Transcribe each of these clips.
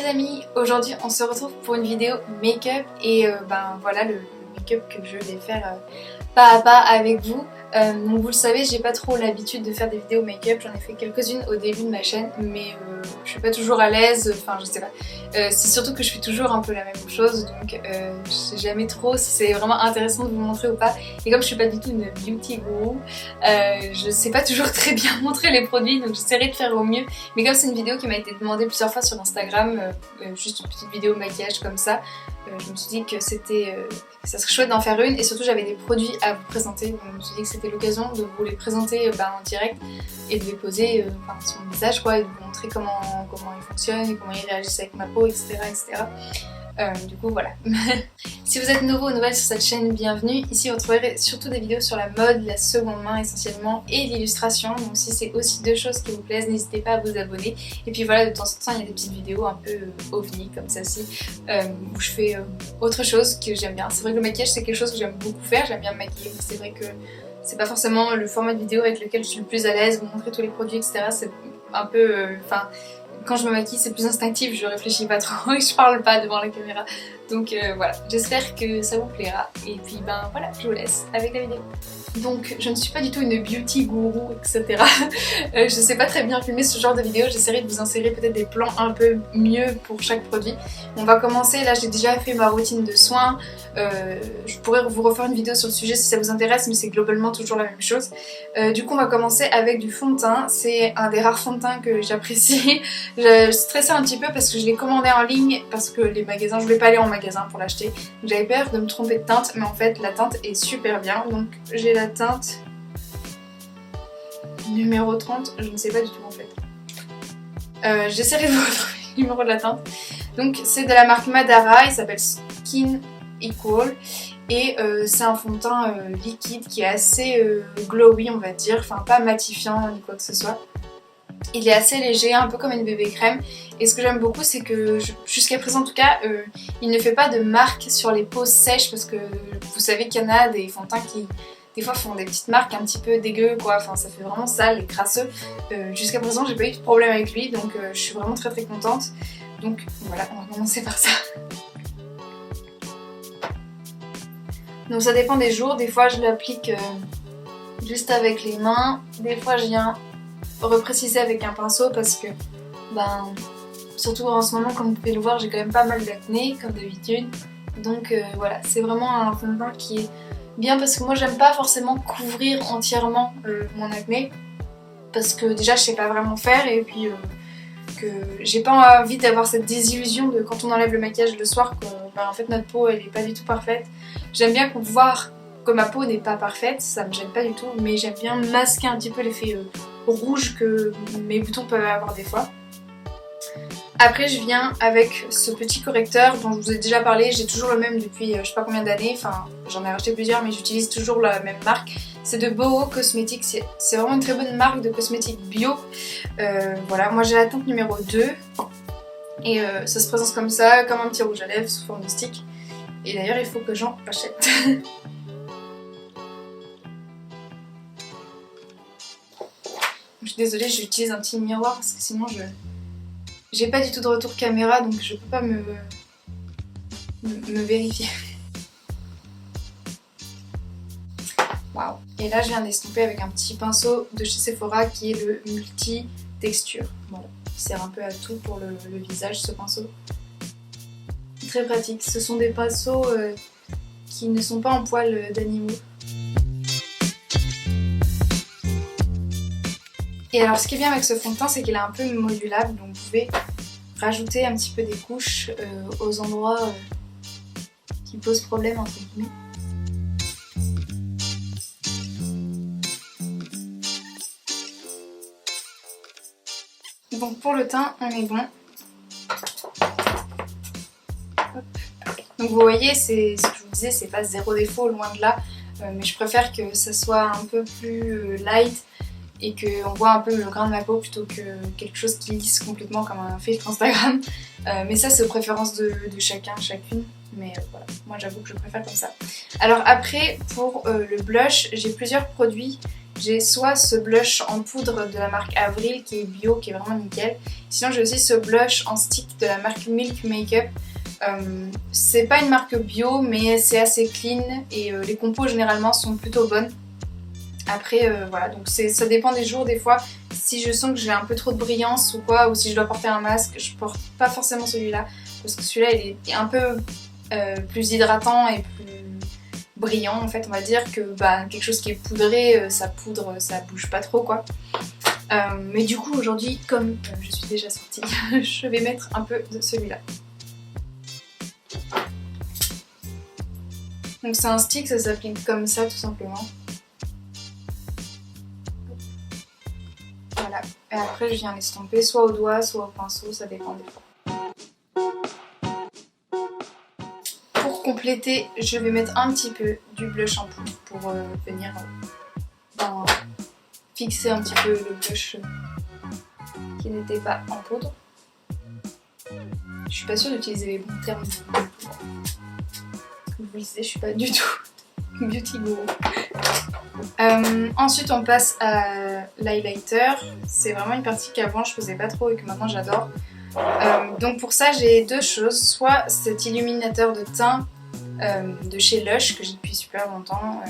les amis, aujourd'hui on se retrouve pour une vidéo make-up et ben voilà le make-up que je vais faire pas à pas avec vous. Donc vous le savez, j'ai pas trop l'habitude de faire des vidéos make-up, j'en ai fait quelques-unes au début de ma chaîne mais je suis pas toujours à l'aise, enfin je sais pas. C'est surtout que je fais toujours un peu la même chose donc je sais jamais trop si c'est vraiment intéressant de vous montrer ou pas. Et comme je suis pas du tout une beauty guru, je sais pas toujours très bien montrer les produits donc j'essaierai de faire au mieux. Mais comme c'est une vidéo qui m'a été demandée plusieurs fois sur Instagram, juste une petite vidéo maquillage comme ça, je me suis dit que ça serait chouette d'en faire une et surtout j'avais des produits à vous présenter donc je me suis dit que c'était l'occasion de vous les présenter en direct et de les poser sur mon visage quoi, et de vous montrer comment ils fonctionnent et comment ils réagissent avec ma peau, etc. Du coup voilà. Si vous êtes nouveau ou nouvelle sur cette chaîne, bienvenue. Ici vous trouverez surtout des vidéos sur la mode, la seconde main essentiellement et l'illustration. Donc si c'est aussi deux choses qui vous plaisent, n'hésitez pas à vous abonner. Et puis voilà, de temps en temps il y a des petites vidéos un peu ovni comme celle-ci où je fais autre chose que j'aime bien. C'est vrai que le maquillage c'est quelque chose que j'aime beaucoup faire, j'aime bien me maquiller, mais c'est vrai que c'est pas forcément le format de vidéo avec lequel je suis le plus à l'aise. Vous montrer tous les produits etc. C'est un peu... quand je me maquille c'est plus instinctif, je réfléchis pas trop et je parle pas devant la caméra. Donc voilà, j'espère que ça vous plaira. Et puis ben voilà, je vous laisse avec la vidéo. Donc je ne suis pas du tout une beauty gourou etc. Je sais pas très bien filmer ce genre de vidéo, j'essaierai de vous insérer peut-être des plans un peu mieux pour chaque produit. On va commencer, là j'ai déjà fait ma routine de soins, je pourrais vous refaire une vidéo sur le sujet si ça vous intéresse mais c'est globalement toujours la même chose. Du coup on va commencer avec du fond de teint, c'est un des rares fonds de teint que j'apprécie. Je stressais un petit peu parce que je l'ai commandé en ligne parce que les magasins, je voulais pas aller en magasin pour l'acheter. J'avais peur de me tromper de teinte mais en fait la teinte est super bien. Donc j'ai la teinte numéro 30, je ne sais pas du tout en fait. J'essaierai de vous retrouver le numéro de la teinte. Donc c'est de la marque Madara, il s'appelle Skin Equal et c'est un fond de teint liquide qui est assez glowy on va dire, enfin pas matifiant ni quoi que ce soit. Il est assez léger, un peu comme une bébé crème et ce que j'aime beaucoup c'est que jusqu'à présent en tout cas il ne fait pas de marque sur les peaux sèches parce que vous savez qu'il y en a des fonds de teint qui des fois font des petites marques un petit peu dégueu quoi, enfin ça fait vraiment sale et crasseux. Jusqu'à présent j'ai pas eu de problème avec lui donc je suis vraiment très contente. Donc voilà, on va commencer par ça. Donc ça dépend des jours, des fois je l'applique juste avec les mains, des fois je viens repréciser avec un pinceau parce que surtout en ce moment comme vous pouvez le voir j'ai quand même pas mal d'acné comme d'habitude. Donc voilà, c'est vraiment un fond de teint qui est bien parce que moi j'aime pas forcément couvrir entièrement mon acné parce que déjà je sais pas vraiment faire et puis que j'ai pas envie d'avoir cette désillusion de quand on enlève le maquillage le soir que en fait notre peau elle est pas du tout parfaite. J'aime bien voir que ma peau n'est pas parfaite, ça me gêne pas du tout mais j'aime bien masquer un petit peu l'effet rouge que mes boutons peuvent avoir des fois. Après je viens avec ce petit correcteur dont je vous ai déjà parlé, j'ai toujours le même depuis je sais pas combien d'années, enfin j'en ai racheté plusieurs mais j'utilise toujours la même marque. C'est de Boho Cosmetics, c'est vraiment une très bonne marque de cosmétiques bio. Voilà, moi j'ai la teinte numéro 2 et ça se présente comme ça, comme un petit rouge à lèvres sous forme de stick. Et d'ailleurs il faut que j'en achète. Je suis désolée, j'utilise un petit miroir parce que sinon j'ai pas du tout de retour caméra donc je peux pas me vérifier. Waouh. Et là je viens d'estomper avec un petit pinceau de chez Sephora qui est le multi texture. Voilà, il sert un peu à tout pour le visage ce pinceau. Très pratique, ce sont des pinceaux qui ne sont pas en poils d'animaux. Et alors ce qui est bien avec ce fond de teint c'est qu'il est un peu modulable donc vous pouvez rajouter un petit peu des couches aux endroits qui posent problème entre guillemets. Donc pour le teint on est bon. Hop. Donc vous voyez c'est ce que je vous disais, c'est pas zéro défaut loin de là mais je préfère que ça soit un peu plus light et qu'on voit un peu le grain de ma peau plutôt que quelque chose qui lisse complètement comme un filtre Instagram. Mais ça c'est aux préférences de chacun, chacune. Mais voilà, moi j'avoue que je préfère comme ça. Alors après pour le blush, j'ai plusieurs produits. j'ai soit ce blush en poudre de la marque Avril qui est bio, qui est vraiment nickel. Sinon j'ai aussi ce blush en stick de la marque Milk Makeup. C'est pas une marque bio mais c'est assez clean et les compos généralement sont plutôt bonnes. Après voilà, donc ça dépend des jours. Des fois si je sens que j'ai un peu trop de brillance ou quoi, ou si je dois porter un masque, je porte pas forcément celui-là parce que celui-là il est un peu plus hydratant et plus brillant en fait, on va dire, que quelque chose qui est poudré, ça poudre, ça bouge pas trop quoi. Mais du coup aujourd'hui, comme je suis déjà sortie, je vais mettre un peu de celui-là. Donc c'est un stick, ça s'applique comme ça tout simplement. Voilà, et après je viens l'estomper soit au doigt, soit au pinceau, ça dépend des fois. Pour compléter, je vais mettre un petit peu du blush en poudre pour venir fixer un petit peu le blush qui n'était pas en poudre. Je suis pas sûre d'utiliser les bons termes. Comme vous le savez, je suis pas du tout beauty guru. Ensuite on passe à l'highlighter. C'est vraiment une partie qu'avant je faisais pas trop et que maintenant j'adore. Donc pour ça j'ai deux choses, soit cet illuminateur de teint de chez Lush que j'ai depuis super longtemps.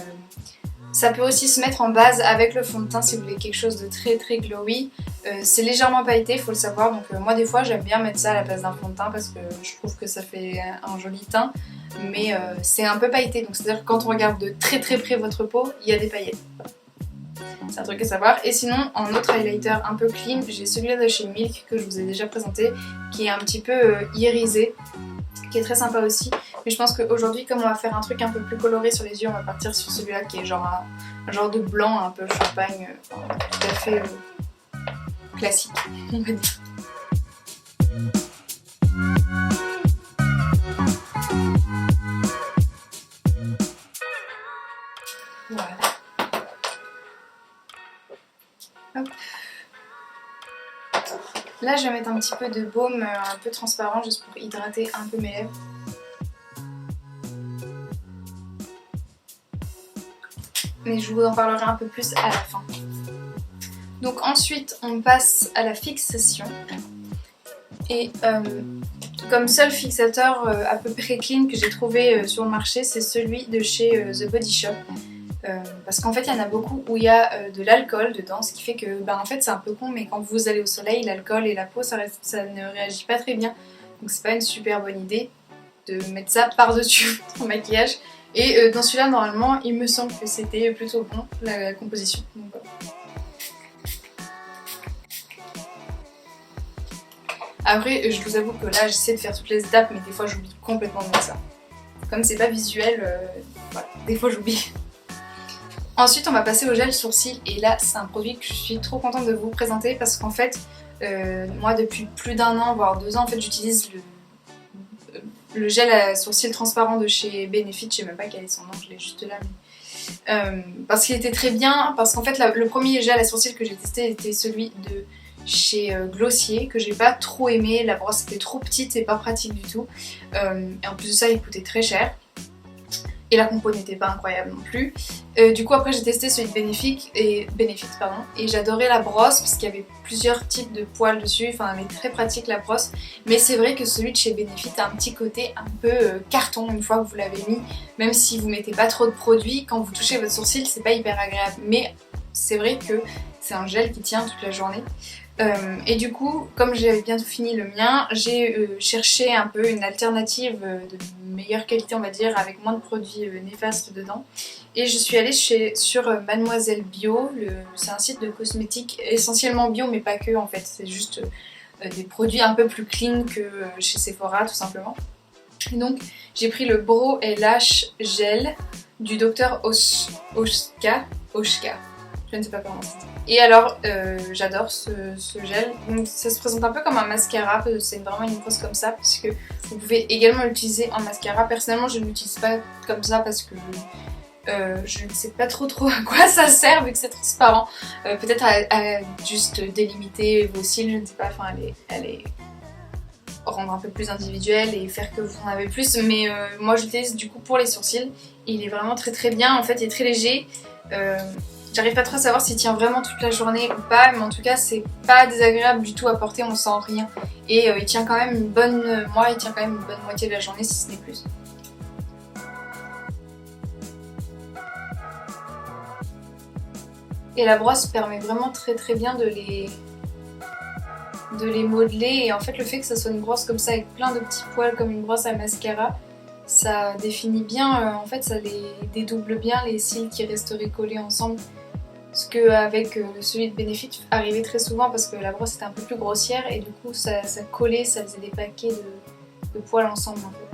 Ça peut aussi se mettre en base avec le fond de teint si vous voulez quelque chose de très très glowy. C'est légèrement pailleté, il faut le savoir, donc moi des fois j'aime bien mettre ça à la place d'un fond de teint parce que je trouve que ça fait un joli teint, mais c'est un peu pailleté, donc c'est à dire que quand on regarde de très très près votre peau, il y a des paillettes. C'est un truc à savoir. Et sinon en autre highlighter un peu clean, j'ai celui-là de chez Milk que je vous ai déjà présenté, qui est un petit peu irisé, qui est très sympa aussi. Mais je pense qu'aujourd'hui, comme on va faire un truc un peu plus coloré sur les yeux, on va partir sur celui-là qui est genre un genre de blanc un peu champagne, tout à fait classique, on va dire. Voilà. Hop. Là, je vais mettre un petit peu de baume un peu transparent juste pour hydrater un peu mes lèvres. Mais je vous en parlerai un peu plus à la fin. Donc ensuite, on passe à la fixation. Et comme seul fixateur à peu près clean que j'ai trouvé sur le marché, c'est celui de chez The Body Shop. Parce qu'en fait il y en a beaucoup où il y a de l'alcool dedans, ce qui fait que en fait c'est un peu con, mais quand vous allez au soleil, l'alcool et la peau ça ne réagit pas très bien, donc c'est pas une super bonne idée de mettre ça par-dessus votre maquillage. Et dans celui-là normalement il me semble que c'était plutôt bon la composition, donc voilà. Après je vous avoue que là j'essaie de faire toutes les étapes, mais des fois j'oublie complètement de mettre ça. Comme c'est pas visuel, voilà, des fois j'oublie. Ensuite on va passer au gel sourcil, et là c'est un produit que je suis trop contente de vous présenter parce qu'en fait moi depuis plus d'un an voire 2 ans en fait j'utilise le gel à sourcils transparent de chez Benefit, je sais même pas quel est son nom, je l'ai juste là, mais parce qu'il était très bien, parce qu'en fait le premier gel à sourcils que j'ai testé était celui de chez Glossier que j'ai pas trop aimé, la brosse était trop petite et pas pratique du tout, et en plus de ça il coûtait très cher. Et la compo n'était pas incroyable non plus. Du coup après j'ai testé celui de Benefit et j'adorais la brosse parce qu'il y avait plusieurs types de poils dessus, enfin elle est très pratique la brosse, mais c'est vrai que celui de chez Benefit a un petit côté un peu carton une fois que vous l'avez mis, même si vous mettez pas trop de produits, quand vous touchez votre sourcil c'est pas hyper agréable, mais c'est vrai que c'est un gel qui tient toute la journée. Et du coup, comme j'avais bientôt fini le mien, j'ai cherché un peu une alternative de meilleure qualité on va dire, avec moins de produits néfastes dedans. Et je suis allée sur Mademoiselle Bio, c'est un site de cosmétiques essentiellement bio mais pas que en fait, c'est juste des produits un peu plus clean que chez Sephora tout simplement. Et donc j'ai pris le Brow & Lash Gel du Dr Oshka, je ne sais pas comment c'est. Et alors j'adore ce gel, donc ça se présente un peu comme un mascara, c'est vraiment une brosse comme ça puisque vous pouvez également l'utiliser en mascara. Personnellement je ne l'utilise pas comme ça parce que je ne sais pas trop à quoi ça sert vu que c'est transparent, peut-être à juste délimiter vos cils, je ne sais pas, enfin aller rendre un peu plus individuel et faire que vous en avez plus, mais moi je l'utilise du coup pour les sourcils, il est vraiment très bien, en fait il est très léger. J'arrive pas trop à savoir s'il tient vraiment toute la journée ou pas, mais en tout cas c'est pas désagréable du tout à porter, on sent rien. Et il tient quand même une bonne... Moi il tient quand même une bonne moitié de la journée si ce n'est plus. Et la brosse permet vraiment très bien de les modeler. Et en fait le fait que ça soit une brosse comme ça avec plein de petits poils comme une brosse à mascara, ça définit bien, en fait ça les dédouble bien les cils qui resteraient collés ensemble. Ce qu'avec celui de Benefit arrivait très souvent parce que la brosse était un peu plus grossière et du coup ça collait, ça faisait des paquets de poils ensemble en fait.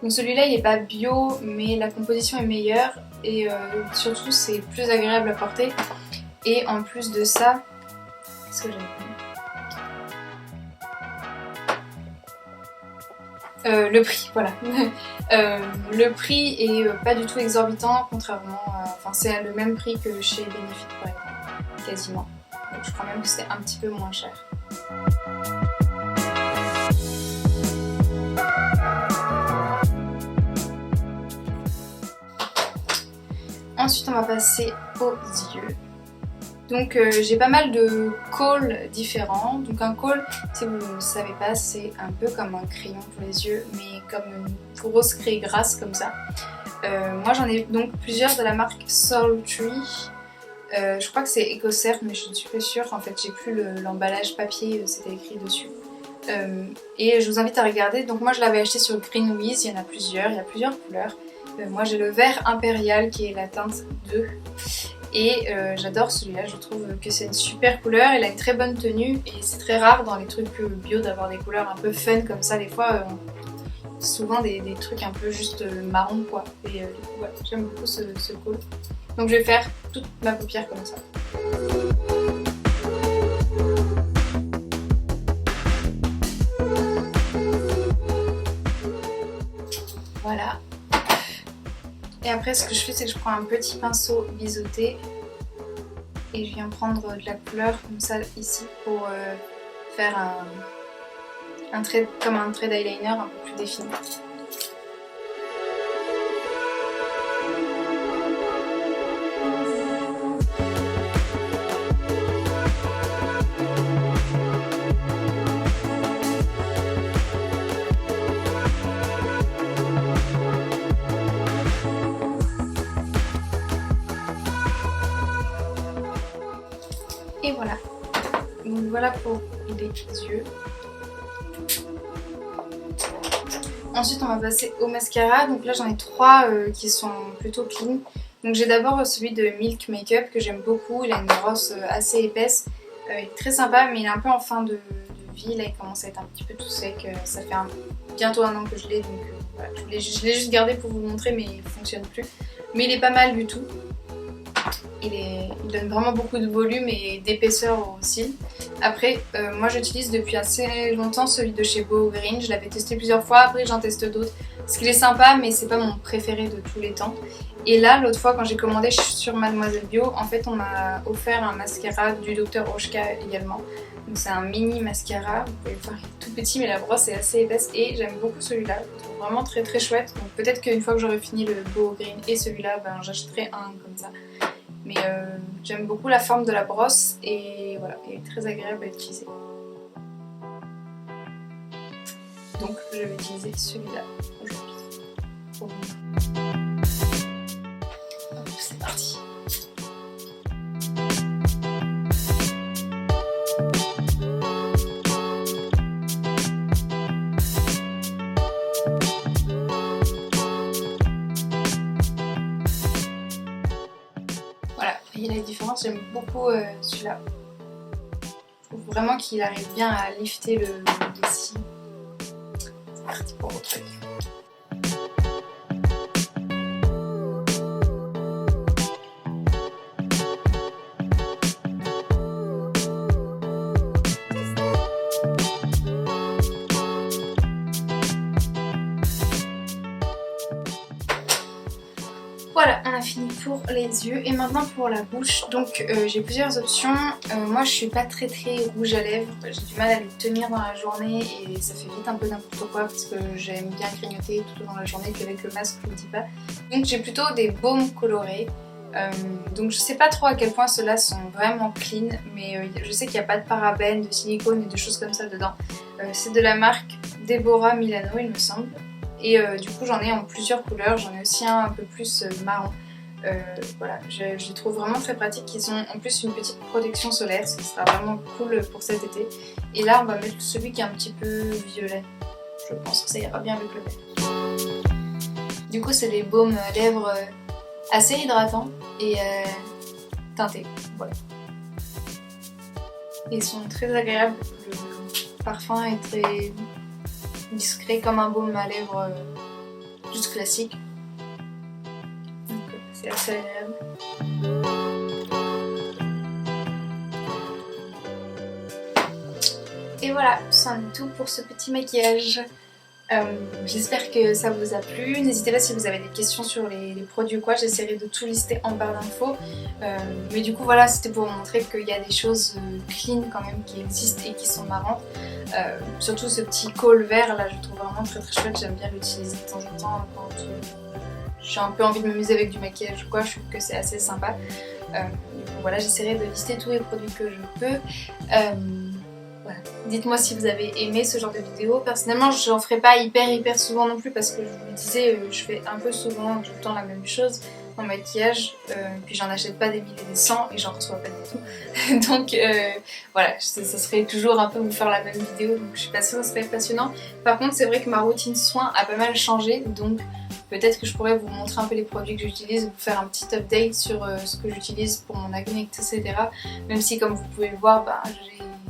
Donc celui-là il n'est pas bio mais la composition est meilleure et surtout c'est plus agréable à porter. Et en plus de ça, qu'est-ce que j'avais le prix, voilà. Le prix est pas du tout exorbitant, contrairement à... Enfin, c'est le même prix que chez Benefit, par exemple, quasiment. Donc, je crois même que c'est un petit peu moins cher. Ensuite, on va passer aux yeux. Donc j'ai pas mal de cauls différents. Donc un caul, si vous ne le savez pas, c'est un peu comme un crayon pour les yeux, mais comme une grosse craie grasse comme ça. Moi j'en ai donc plusieurs de la marque Sultry. Je crois que c'est EcoCert, mais je ne suis pas sûre. En fait j'ai plus l'emballage papier, c'était écrit dessus. Et je vous invite à regarder. Donc moi je l'avais acheté sur Greenwiz, il y en a plusieurs, il y a plusieurs couleurs. Moi j'ai le vert impérial qui est la teinte 2. Et j'adore celui-là, je trouve que c'est une super couleur, il a une très bonne tenue et c'est très rare dans les trucs bio d'avoir des couleurs un peu fun comme ça. Des fois, souvent des trucs un peu juste marron quoi. Et du coup, voilà, j'aime beaucoup ce col. Donc je vais faire toute ma paupière comme ça. Voilà. Et après ce que je fais c'est que je prends un petit pinceau biseauté et je viens prendre de la couleur comme ça ici pour faire un trait, comme un trait d'eyeliner un peu plus défini. Et voilà, donc voilà pour les yeux. Ensuite on va passer au mascara, donc là j'en ai 3 qui sont plutôt clean. Donc j'ai d'abord celui de Milk Makeup que j'aime beaucoup, il a une brosse assez épaisse, il est très sympa mais il est un peu en fin de vie, là il commence à être un petit peu tout sec, ça fait bientôt 1 an que je l'ai donc voilà, je l'ai juste gardé pour vous le montrer mais il ne fonctionne plus. Mais il est pas mal du tout. Il donne vraiment beaucoup de volume et d'épaisseur aux cils. Après, moi j'utilise depuis assez longtemps celui de chez Beau Green. Je l'avais testé plusieurs fois, après j'en teste d'autres. Parce qu'il est sympa, mais c'est pas mon préféré de tous les temps. Et là, l'autre fois, quand j'ai commandé sur Mademoiselle Bio, en fait, on m'a offert un mascara du Dr. Oshka également. Donc c'est un mini mascara. Vous pouvez le voir, il est tout petit, mais la brosse est assez épaisse. Et j'aime beaucoup celui-là. Je le trouve vraiment très chouette. Donc peut-être qu'une fois que j'aurai fini le Beau Green et celui-là, ben, j'achèterai un comme ça. Mais j'aime beaucoup la forme de la brosse et voilà, elle est très agréable à utiliser. Donc je vais utiliser celui-là aujourd'hui. C'est parti. Voilà, et la différence, j'aime beaucoup celui-là. Je trouve vraiment qu'il arrive bien à lifter les cils. C'est parti pour votre truc. Voilà, on a fini pour les yeux et maintenant pour la bouche. Donc j'ai plusieurs options. Moi je suis pas très rouge à lèvres, j'ai du mal à les tenir dans la journée et ça fait vite un peu n'importe quoi parce que j'aime bien grignoter tout au long de la journée, puis avec le masque je le dis pas. Donc j'ai plutôt des baumes colorés. Donc je sais pas trop à quel point ceux-là sont vraiment clean, mais je sais qu'il n'y a pas de parabènes, de silicone et de choses comme ça dedans. C'est de la marque Deborah Milano il me semble. Et du coup j'en ai en plusieurs couleurs, j'en ai aussi un peu plus marron. Voilà, je les trouve vraiment très pratiques. Ils ont en plus une petite protection solaire, ce qui sera vraiment cool pour cet été. Et là on va mettre celui qui est un petit peu violet. Je pense que ça ira bien avec le vert. Du coup c'est des baumes lèvres assez hydratants et teintés. Voilà. Ils sont très agréables. Le parfum est très discret comme un baume à lèvres juste classique. Donc c'est assez agréable. Et voilà, c'en est tout pour ce petit maquillage. J'espère que ça vous a plu. N'hésitez pas si vous avez des questions sur les produits ou quoi, j'essaierai de tout lister en barre d'infos. Mais du coup voilà, c'était pour vous montrer qu'il y a des choses clean quand même qui existent et qui sont marrantes. Surtout ce petit col vert là, je trouve vraiment très chouette, j'aime bien l'utiliser de temps en temps quand j'ai un peu envie de m'amuser avec du maquillage ou quoi, je trouve que c'est assez sympa. Du coup voilà, j'essaierai de lister tous les produits que je peux. Voilà. Dites-moi si vous avez aimé ce genre de vidéo. Personnellement je n'en ferai pas hyper souvent non plus parce que je vous le disais, je fais un peu souvent tout le temps la même chose en maquillage, puis j'en achète pas des milliers et des cents et j'en reçois pas du tout. Donc voilà, ça serait toujours un peu vous faire la même vidéo, donc je suis pas sûre que ce serait passionnant. Par contre c'est vrai que ma routine soins a pas mal changé, donc peut-être que je pourrais vous montrer un peu les produits que j'utilise, vous faire un petit update sur ce que j'utilise pour mon acné, etc. Même si comme vous pouvez le voir, bah,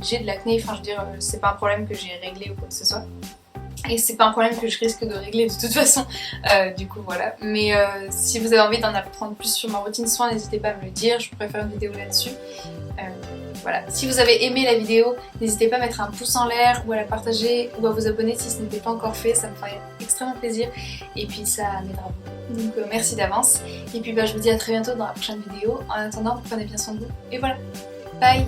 j'ai de l'acné, enfin je veux dire, c'est pas un problème que j'ai réglé ou quoi que ce soit. Et c'est pas un problème que je risque de régler de toute façon, du coup voilà. Mais si vous avez envie d'en apprendre plus sur ma routine soins, n'hésitez pas à me le dire, je pourrais faire une vidéo là-dessus. Voilà. Si vous avez aimé la vidéo, n'hésitez pas à mettre un pouce en l'air ou à la partager ou à vous abonner si ce n'était pas encore fait, ça me ferait extrêmement plaisir et puis ça m'aidera beaucoup. Donc merci d'avance et puis bah, je vous dis à très bientôt dans la prochaine vidéo. En attendant, prenez bien soin de vous et voilà, bye.